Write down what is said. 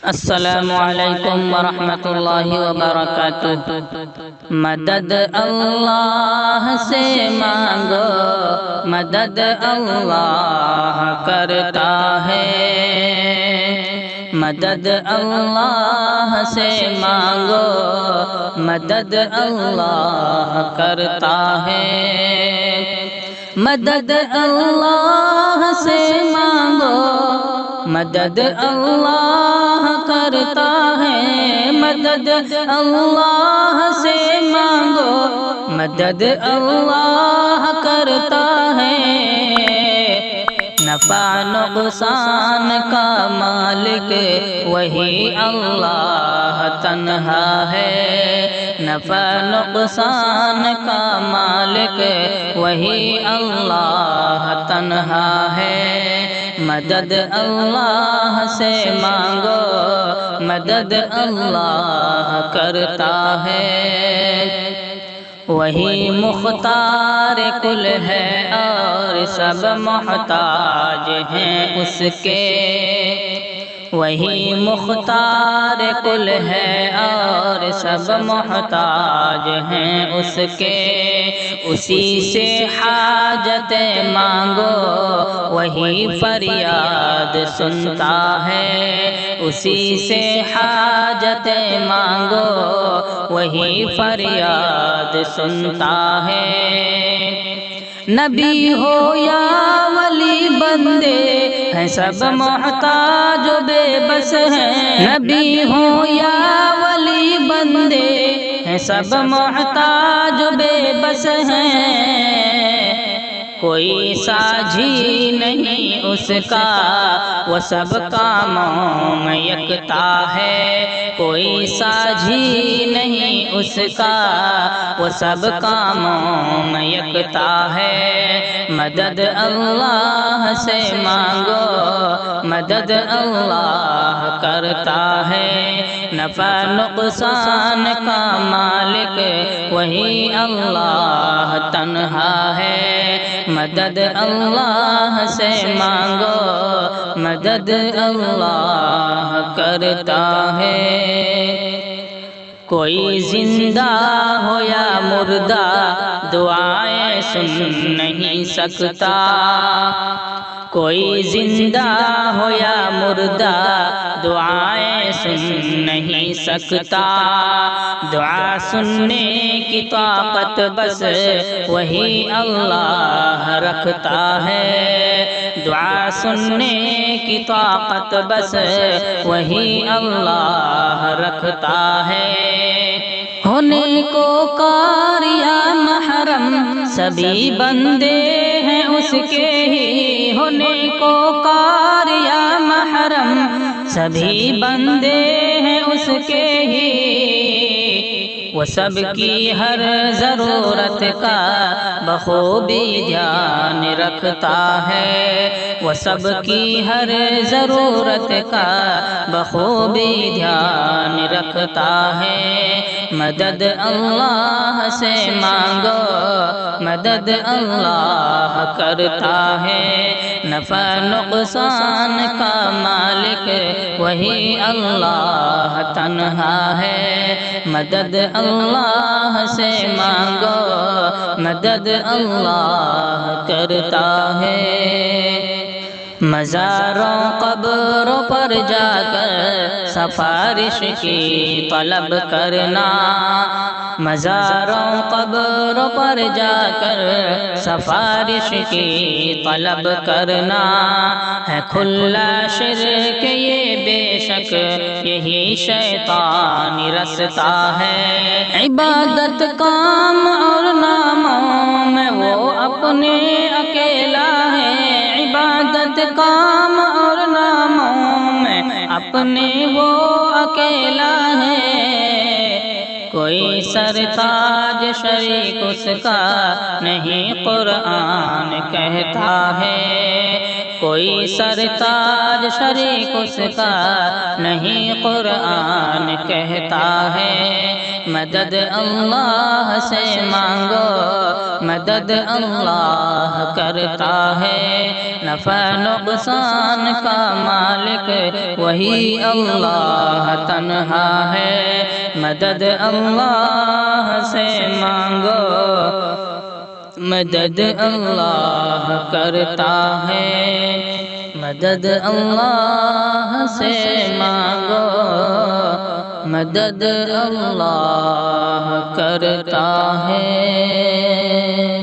السلام علیکم ورحمۃ اللہ وبرکاتہ۔ مدد اللہ سے مانگو، مدد اللہ کرتا ہے۔ مدد اللہ سے مانگو، مدد اللہ کرتا ہے۔ مدد اللہ سے مانگو، مدد اللہ کرتا ہے۔ مدد اللہ سے مانگو، مدد اللہ کرتا ہے۔ نفع نقصان کا مالک وہی اللہ تنہا ہے۔ نفع نقصان کا مالک وہی اللہ تنہا ہے۔ مدد اللہ سے مانگو، مدد اللہ کرتا ہے۔ وہی مختار کل ہے اور سب محتاج ہیں اس کے۔ وہی مختار کل ہے اور سب محتاج ہیں اس کے۔ اسی سے حاجت مانگو، وہی فریاد سنتا ہے۔ اسی سے حاجت مانگو، وہی فریاد سنتا ہے۔ نبی ہو یا ولی بندے ہیں سب محتاج و بے بس ہیں۔ نبی ہو یا ولی بندے ہیں سب محتاج و بے بس ہیں۔ کوئی ساجھی نہیں اس کا، وہ سب کاموں میں یکتا ہے۔ کوئی ساجھی نہیں اس کا، وہ سب کاموں میں یکتا ہے۔ مدد اللہ سے مانگو، مدد اللہ کرتا ہے۔ نفع نقصان کا مالک وہی اللہ تنہا ہے۔ مدد اللہ سے مانگو، مدد اللہ کرتا ہے۔ کوئی زندہ ہو یا مردہ دعائیں سن نہیں سکتا۔ کوئی زندہ ہو یا مردہ دعائیں سن نہیں سکتا۔ دعا سننے کی طاقت بس وہی اللہ رکھتا ہے۔ دعا سننے کی طاقت بس وہی اللہ رکھتا ہے۔ ہونے کو قار یا محرم سبھی بندے ہیں اس کے ہی۔ ہونے کو قار یا محرم سبھی بندے ہیں اس کے ہی۔ وہ سب کی ہر ضرورت کا بخوبی دھیان رکھتا ہے۔ وہ سب کی ہر ضرورت کا بخوبی دھیان رکھتا ہے۔ مدد اللہ سے مانگو، مدد اللہ کرتا ہے۔ نفع نقصان کا مالک وہی اللہ تنہا ہے۔ مدد اللہ سے مانگو، مدد اللہ کرتا ہے۔ مزاروں قبروں پر جا کر سفارش کی طلب کرنا۔ مزاروں قبروں پر جا کر سفارش کی طلب کرنا ہے کھلا شرک یہ بے شک، یہی شیطانی رستا ہے۔ عبادت کام اور ناموں میں وہ اپنے اکیلا ہے۔ عبادت کام اور ناموں میں اپنے وہ اکیلا ہے۔ کوئی سرتاج شریک اس کا نہیں قرآن کہتا ہے۔ کوئی سرتاج شریک اس کا نہیں قرآن کہتا ہے۔ مدد اللہ سے مانگو مدد اللہ کرتا ہے نفع نقصان کا مالک وہی اللہ تنہا ہے مدد اللہ سے مانگو مدد اللہ کرتا ہے مدد اللہ سے مانگو مدد اللہ کرتا ہے